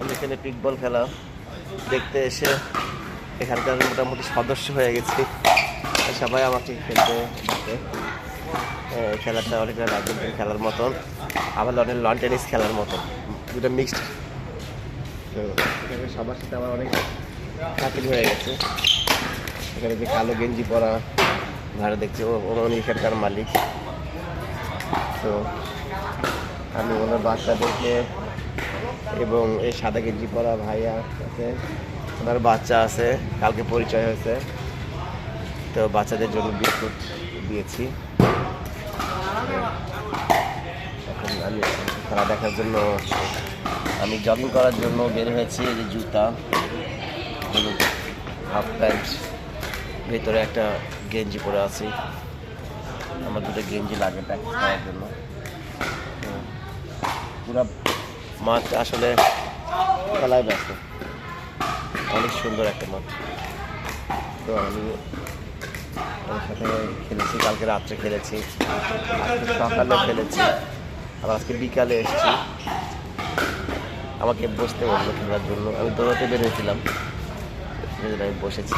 এখানে পিকবল খেলা দেখতে এসে এখানকার মোটামুটি সদস্য হয়ে গেছি। সবাই আমাকে খেলতে ডাকে। খেলাটা অনেকটা ব্যাডমিন্টন খেলার মতন, আবার অনেক লন টেনিস খেলার মতন, দুটো মিক্সড। তো এখানে সবার সাথে আমার অনেক চাকরি হয়ে গেছে। এখানে যে কালো গেঞ্জি পরা ভাড়া দেখছি উনি এখানকার মালিক। তো আমি ওনার বাচ্চাদেরকে এবং এই সাদা গেঞ্জি পরা ভাইয়া আছে, ওনার বাচ্চা আছে, কালকে পরিচয় হয়েছে। তো বাচ্চাদের জন্য বিস্কুট দিয়েছি। এখন আমি খেলা দেখার জন্য আমি জগিং করার জন্য বের হয়েছি। এই যে জুতা, হাফ প্যান্ট, ভেতরে একটা গেঞ্জি পরে আছি। আমার দুটো গেঞ্জি লাগে প্র্যাকটিস করার জন্য। পুরো মাঠ আসলে খেলায় ব্যস্ত, অনেক সুন্দর একটা মাঠ। তো আমি ওর সাথে খেলেছি, কালকে রাত্রে খেলেছি, আজকে সকালে খেলেছি, আর আজকে বিকালে এসেছি। আমাকে বসতে বললো খেলার জন্য, আমি দৌড়াতে বেরিয়েছিলাম, আমি বসেছি।